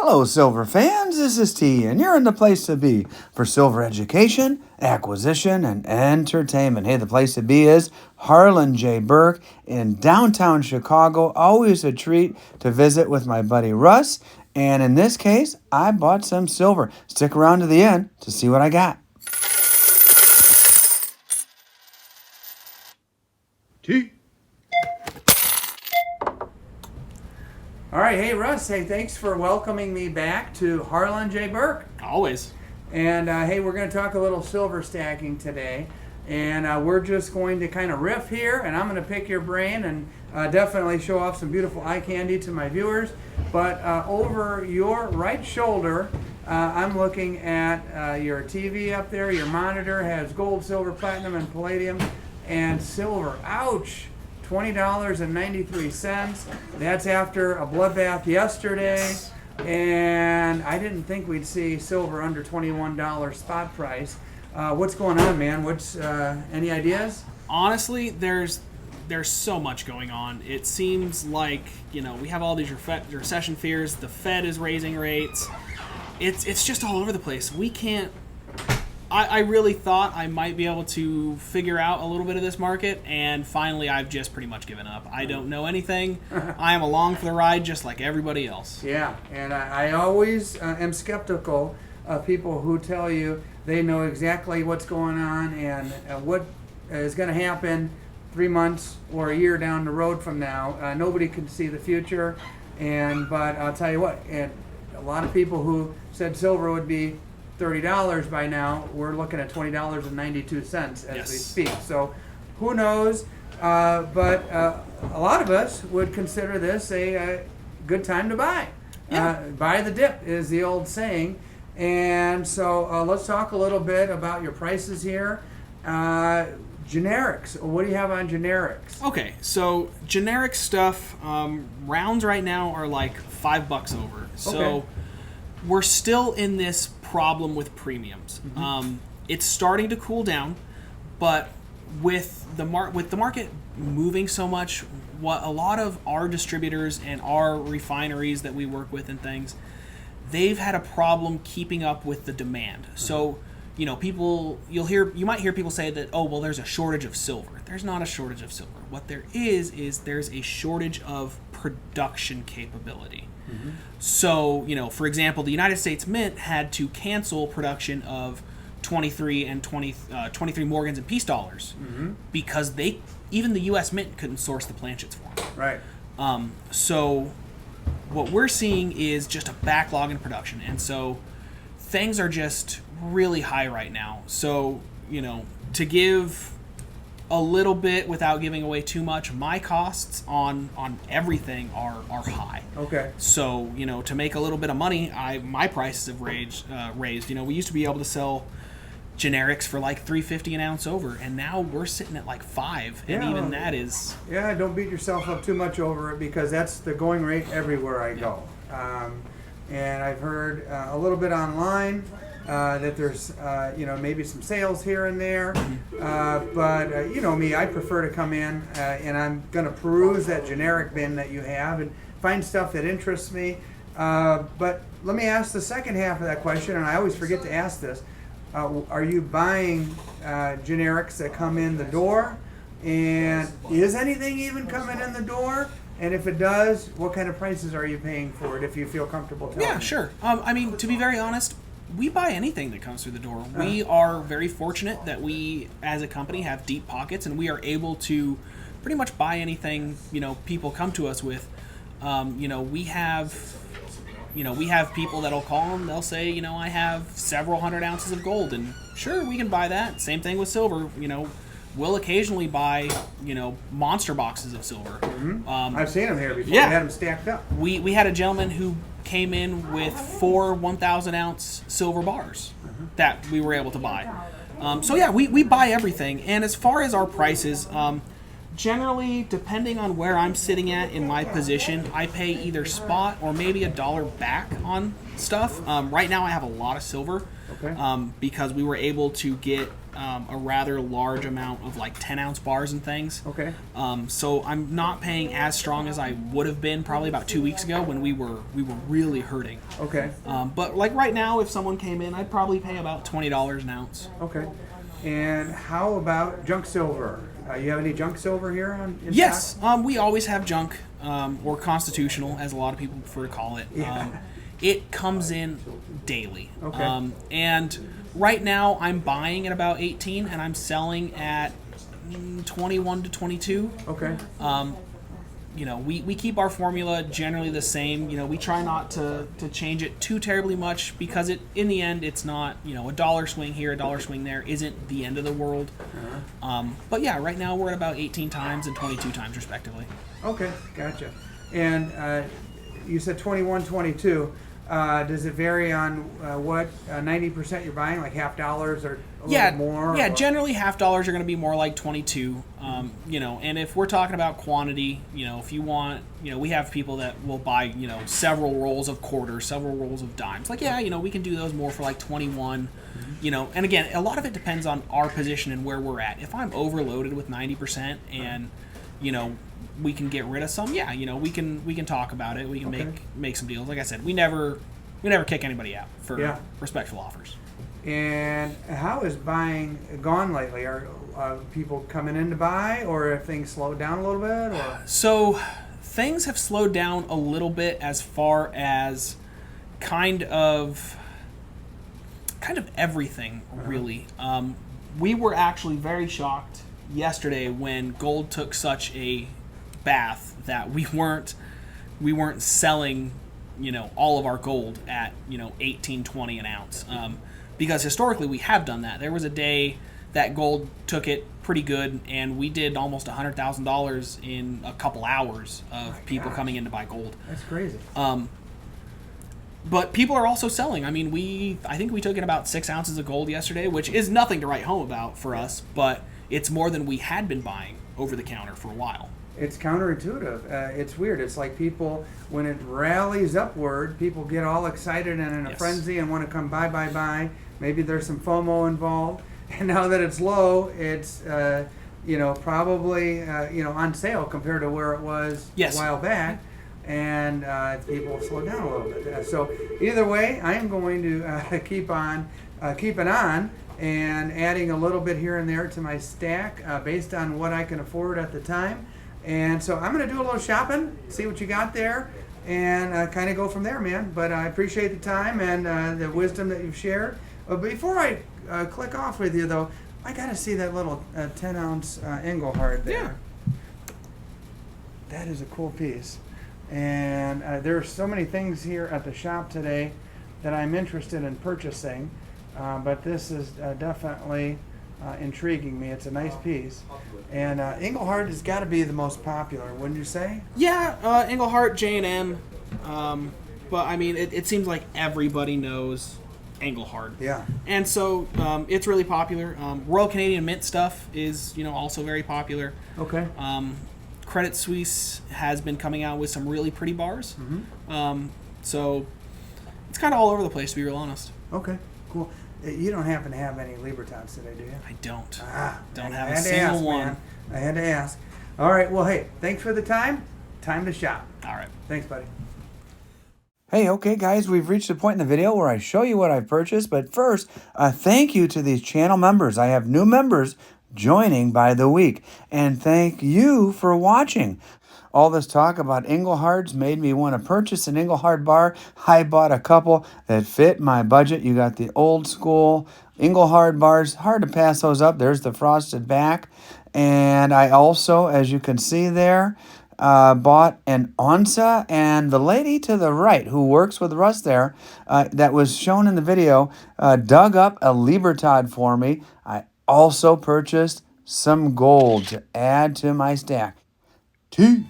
Hello, silver fans. This is T, and you're in the place to be for silver education, acquisition, and entertainment. Hey, the place to be is Harlan J. Berk in downtown Chicago. Always a treat to visit with my buddy Russ. And in this case, I bought some silver. Stick around to the end to see what I got. T. All right, hey Russ, hey, thanks for welcoming me back to Harlan J. Berk. Always. And hey, we're going to talk a little silver stacking today. And we're just going to kind of riff here, and I'm going to pick your brain and definitely show off some beautiful eye candy to my viewers. But over your right shoulder, I'm looking at your TV up there. Your monitor has gold, silver, platinum, and palladium, and silver. Ouch! $20.93. That's after a bloodbath yesterday. And I didn't think we'd see silver under $21 spot price. What's going on, man? What's any ideas? Honestly, there's so much going on. It seems like, we have all these recession fears. The Fed is raising rates. It's just all over the place. We can't. I really thought I might be able to figure out a little bit of this market, and finally I've just pretty much given up. I don't know anything. I am along for the ride just like everybody else. Yeah, and I always am skeptical of people who tell you they know exactly what's going on and what is going to happen 3 months or a year down the road from now. Nobody can see the future, but I'll tell you what, and a lot of people who said silver would be $30 by now, we're looking at $20.92 as we speak. So who knows? But a lot of us would consider this a good time to buy. Yeah. Buy the dip is the old saying. And so let's talk a little bit about your prices here. Generics. What do you have on generics? Okay, so generic stuff, rounds right now are like $5 over. So Okay. we're still in this problem with premiums. Mm-hmm. It's starting to cool down, but with the market moving so much, what a lot of our distributors and our refineries that we work with and things, they've had a problem keeping up with the demand. Mm-hmm. So, you might hear people say that, oh, well, there's a shortage of silver. There's not a shortage of silver. What there is there's a shortage of production capability. Mm-hmm. So, for example, the United States Mint had to cancel production of 23 Morgans and Peace dollars because even the U.S. Mint couldn't source the planchets for them. Right. So what we're seeing is just a backlog in production, and so things are just really high right now. So, to give a little bit without giving away too much, my costs on everything are high. Okay. So, to make a little bit of money, my prices have raised. We used to be able to sell generics for like $3.50 an ounce over, and now we're sitting at like $5, and even that is. Yeah, don't beat yourself up too much over it because that's the going rate everywhere I go. And I've heard a little bit online that there's maybe some sales here and there, but you know me, I prefer to come in and I'm going to peruse that generic bin that you have and find stuff that interests me. But let me ask the second half of that question, and I always forget to ask this. Are you buying generics that come in the door? And is anything even coming in the door? And if it does, what kind of prices are you paying for it if you feel comfortable telling me? Yeah, sure. To be very honest, we buy anything that comes through the door. We are very fortunate that we, as a company, have deep pockets, and we are able to pretty much buy anything, people come to us with. We have people that'll call them, they'll say, I have several hundred ounces of gold, and sure, we can buy that. Same thing with silver. We'll occasionally buy, monster boxes of silver. Mm-hmm. I've seen them here before. Yeah. We had them stacked up. We had a gentleman who came in with 4 1,000-ounce silver bars that we were able to buy. We buy everything. And as far as our prices, generally, depending on where I'm sitting at in my position, I pay either spot or maybe $1 back on stuff. Right now I have a lot of silver because we were able to get a rather large amount of like 10-ounce bars and things. Okay. So I'm not paying as strong as I would have been probably about 2 weeks ago when we were really hurting. Okay. But like right now, if someone came in, I'd probably pay about $20 an ounce. Okay. And how about junk silver? You have any junk silver here in Yes, stock? we always have junk, or constitutional, as a lot of people prefer to call it. Yeah. It comes in daily. Okay. And right now, I'm buying at about 18, and I'm selling at 21 to 22. Okay. We keep our formula generally the same. We try not to change it too terribly much because in the end, it's not, a dollar swing here, a dollar swing there isn't the end of the world. But yeah, right now we're at about 18 times and 22 times respectively. Okay, gotcha. And you said 21, 22. Does it vary on what 90% you're buying, like $half or a little more? Yeah, or? generally $half are going to be more like 22. And if we're talking about quantity, if you want, we have people that will buy, several rolls of quarters, several rolls of dimes. Like, we can do those more for like 21. And again, a lot of it depends on our position and where we're at. If I'm overloaded with 90% and, we can get rid of some, we can talk about it. We can make some deals. Like I said, we never kick anybody out for respectful offers. And how is buying gone lately? Are people coming in to buy, or have things slowed down a little bit? Or? So things have slowed down a little bit as far as kind of everything, really. We were actually very shocked yesterday when gold took such a bath that we weren't selling all of our gold at 18-20 an ounce, because historically we have done that. There was a day that gold took it pretty good, and we did almost $100,000 in a couple hours of people coming in to buy gold. That's crazy. But people are also selling. I mean, I think we took in about 6 ounces of gold yesterday, which is nothing to write home about for us, but it's more than we had been buying over the counter for a while. It's counterintuitive. It's weird. It's like people, when it rallies upward, people get all excited and in a frenzy and want to come buy. Maybe there's some FOMO involved. And now that it's low, it's probably on sale compared to where it was a while back. And people have slowed down a little bit. So either way, I am going to keep it on and adding a little bit here and there to my stack based on what I can afford at the time. And so I'm going to do a little shopping, see what you got there, and kind of go from there, man. But I appreciate the time and the wisdom that you've shared. Before I click off with you, though, I got to see that little 10-ounce Engelhard there. Yeah. That is a cool piece. And there are so many things here at the shop today that I'm interested in purchasing. But this is definitely intriguing me. It's a nice piece. And Engelhard has got to be the most popular, wouldn't you say? Yeah, Engelhard, J&M. But, I mean, it seems like everybody knows Engelhard. Yeah. And so it's really popular. Royal Canadian Mint stuff is, also very popular. Okay. Credit Suisse has been coming out with some really pretty bars. Mm-hmm. So it's kind of all over the place, to be real honest. Okay, cool. You don't happen to have any Libertons today, do you? I don't. Don't have a single one. Man. I had to ask. All right, well, hey, thanks for the time. Time to shop. All right. Thanks, buddy. Hey, okay, guys, we've reached the point in the video where I show you what I've purchased. But first, thank you to these channel members. I have new members joining by the week. And thank you for watching. All this talk about Engelhards made me want to purchase an Engelhard bar. I bought a couple that fit my budget. You got the old school Engelhard bars. Hard to pass those up. There's the frosted back. And I also, as you can see there, bought an Onsa. And the lady to the right who works with Russ there, that was shown in the video, dug up a Libertad for me. I also purchased some gold to add to my stack. Tea.